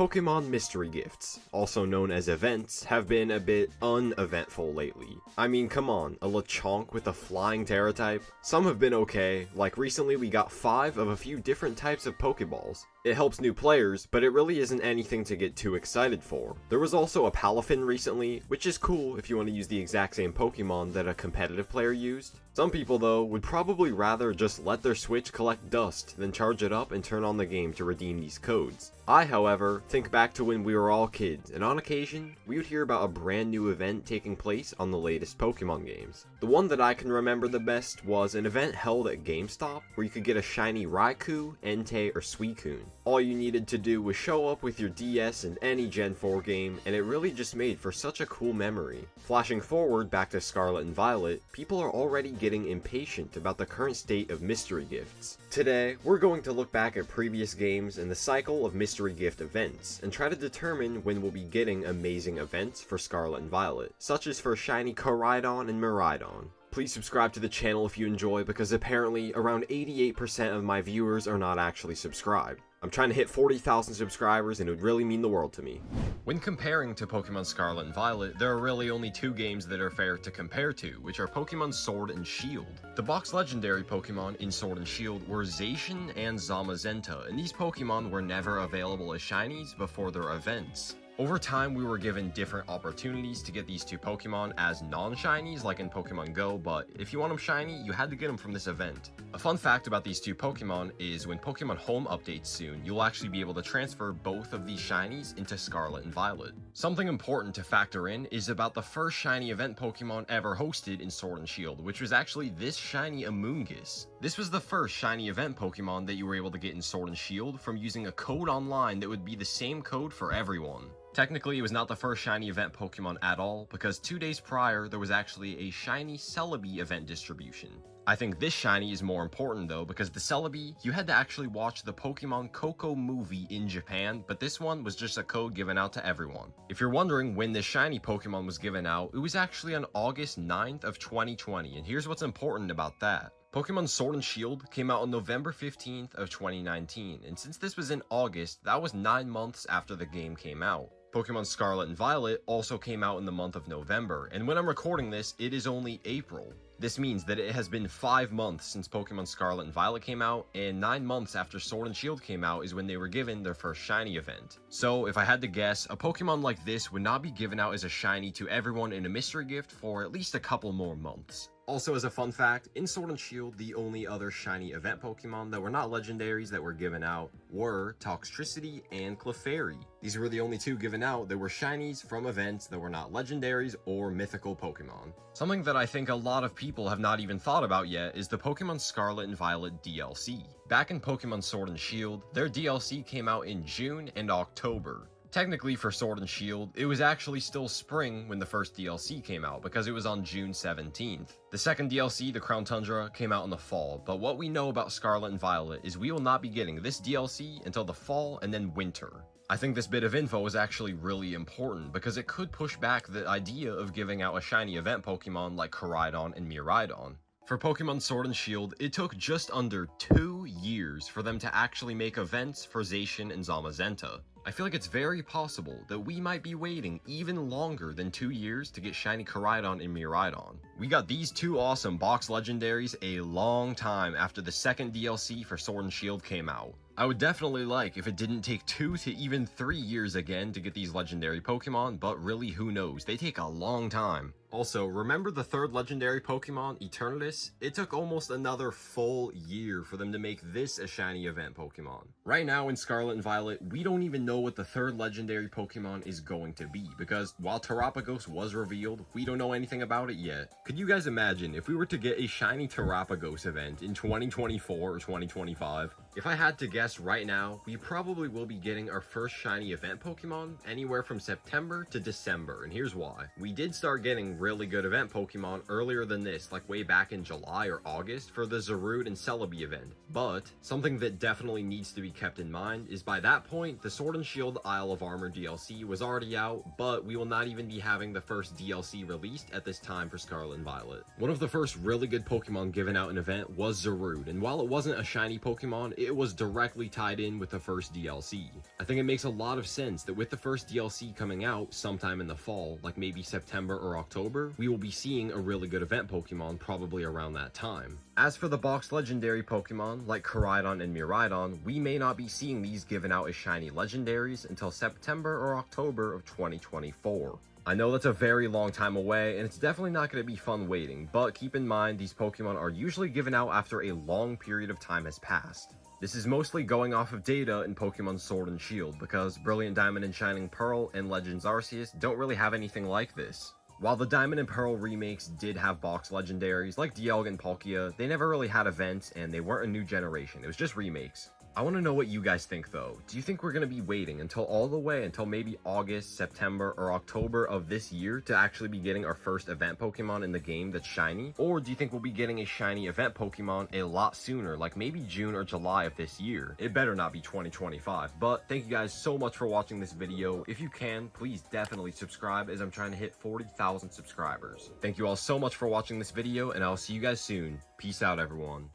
Pokemon mystery gifts, also known as events, have been a bit uneventful lately. I mean, come on, a Lechonk with a flying Terra type? Some have been okay, like recently we got 5 of a few different types of Pokeballs. It helps new players, but it really isn't anything to get too excited for. There was also a Palafin recently, which is cool if you want to use the exact same Pokemon that a competitive player used. Some people though would probably rather just let their Switch collect dust than charge it up and turn on the game to redeem these codes. I, however, think back to when we were all kids, and on occasion, we would hear about a brand new event taking place on the latest Pokemon games. The one that I can remember the best was an event held at GameStop where you could get a shiny Raikou, Entei, or Suicune. All you needed to do was show up with your DS in any Gen 4 game, and it really just made for such a cool memory. Flashing forward back to Scarlet and Violet, people are already getting impatient about the current state of mystery gifts. Today, we're going to look back at previous games and the cycle of mystery gift events, and try to determine when we'll be getting amazing events for Scarlet and Violet, such as for shiny Koraidon and Miraidon. Please subscribe to the channel if you enjoy, because apparently around 88% of my viewers are not actually subscribed. I'm trying to hit 40,000 subscribers and it would really mean the world to me. When comparing to Pokemon Scarlet and Violet, there are really only 2 games that are fair to compare to, which are Pokemon Sword and Shield. The box legendary Pokemon in Sword and Shield were Zacian and Zamazenta, and these Pokemon were never available as shinies before their events. Over time, we were given different opportunities to get these 2 Pokemon as non-shinies, like in Pokemon Go, but if you want them shiny, you had to get them from this event. A fun fact about these 2 Pokemon is when Pokemon Home updates soon, you'll actually be able to transfer both of these shinies into Scarlet and Violet. Something important to factor in is about the first shiny event Pokemon ever hosted in Sword and Shield, which was actually this shiny Amoonguss. This was the first shiny event Pokemon that you were able to get in Sword and Shield from using a code online that would be the same code for everyone. Technically, it was not the first shiny event Pokemon at all, because 2 days prior, there was actually a shiny Celebi event distribution. I think this shiny is more important though, because the Celebi, you had to actually watch the Pokemon Coco movie in Japan, but this one was just a code given out to everyone. If you're wondering when this shiny Pokemon was given out, it was actually on August 9th of 2020, and here's what's important about that. Pokemon Sword and Shield came out on November 15th of 2019, and since this was in August, that was 9 months after the game came out. Pokemon Scarlet and Violet also came out in the month of November, and when I'm recording this, it is only April. This means that it has been 5 months since Pokemon Scarlet and Violet came out, and 9 months after Sword and Shield came out is when they were given their first shiny event. So, if I had to guess, a Pokemon like this would not be given out as a shiny to everyone in a mystery gift for at least a couple more months. Also, as a fun fact, in Sword and Shield, the only other shiny event Pokemon that were not legendaries that were given out were Toxtricity and Clefairy. These were the only 2 given out that were shinies from events that were not legendaries or mythical Pokemon. Something that I think a lot of people have not even thought about yet is the Pokemon Scarlet and Violet DLC. Back in Pokemon Sword and Shield, their DLC came out in June and October. Technically for Sword and Shield, it was actually still spring when the first DLC came out because it was on June 17th. The second DLC, the Crown Tundra, came out in the fall, but what we know about Scarlet and Violet is we will not be getting this DLC until the fall and then winter. I think this bit of info is actually really important because it could push back the idea of giving out a shiny event Pokemon like Koraidon and Miraidon. For Pokemon Sword and Shield, it took just under 2 years for them to actually make events for Zacian and Zamazenta. I feel like it's very possible that we might be waiting even longer than 2 years to get shiny Koraidon and Miraidon. We got these 2 awesome box legendaries a long time after the second DLC for Sword and Shield came out. I would definitely like if it didn't take 2 to even 3 years again to get these legendary Pokemon, but really who knows, they take a long time. Also, remember the 3rd legendary Pokemon, Eternatus? It took almost another full year for them to make this a shiny event Pokemon. Right now in Scarlet and Violet, we don't even know what the 3rd legendary Pokemon is going to be, because while Terapagos was revealed, we don't know anything about it yet. Could you guys imagine if we were to get a shiny Terapagos event in 2024 or 2025? If I had to guess right now, we probably will be getting our first shiny event Pokemon anywhere from September to December, and here's why. We did start getting really good event Pokemon earlier than this, like way back in July or August for the Zarude and Celebi event. But something that definitely needs to be kept in mind is by that point, the Sword and Shield Isle of Armor DLC was already out, but we will not even be having the first DLC released at this time for Scarlet and Violet. One of the first really good Pokemon given out in event was Zarude, and while it wasn't a shiny Pokemon, it was directly tied in with the first DLC. I think it makes a lot of sense that with the first DLC coming out sometime in the fall, like maybe September or October, we will be seeing a really good event Pokemon probably around that time. As for the box legendary Pokemon, like Koraidon and Miraidon, we may not be seeing these given out as shiny legendaries until September or October of 2024. I know that's a very long time away, and it's definitely not going to be fun waiting, but keep in mind these Pokemon are usually given out after a long period of time has passed. This is mostly going off of data in Pokemon Sword and Shield, because Brilliant Diamond and Shining Pearl and Legends Arceus don't really have anything like this. While the Diamond and Pearl remakes did have box legendaries, like Dialga and Palkia, they never really had events, and they weren't a new generation, it was just remakes. I want to know what you guys think though. Do you think we're going to be waiting until all the way until maybe August, September, or October of this year to actually be getting our first event Pokemon in the game that's shiny? Or do you think we'll be getting a shiny event Pokemon a lot sooner, like maybe June or July of this year? It better not be 2025. But thank you guys so much for watching this video. If you can, please definitely subscribe as I'm trying to hit 40,000 subscribers. Thank you all so much for watching this video, and I'll see you guys soon. Peace out, everyone.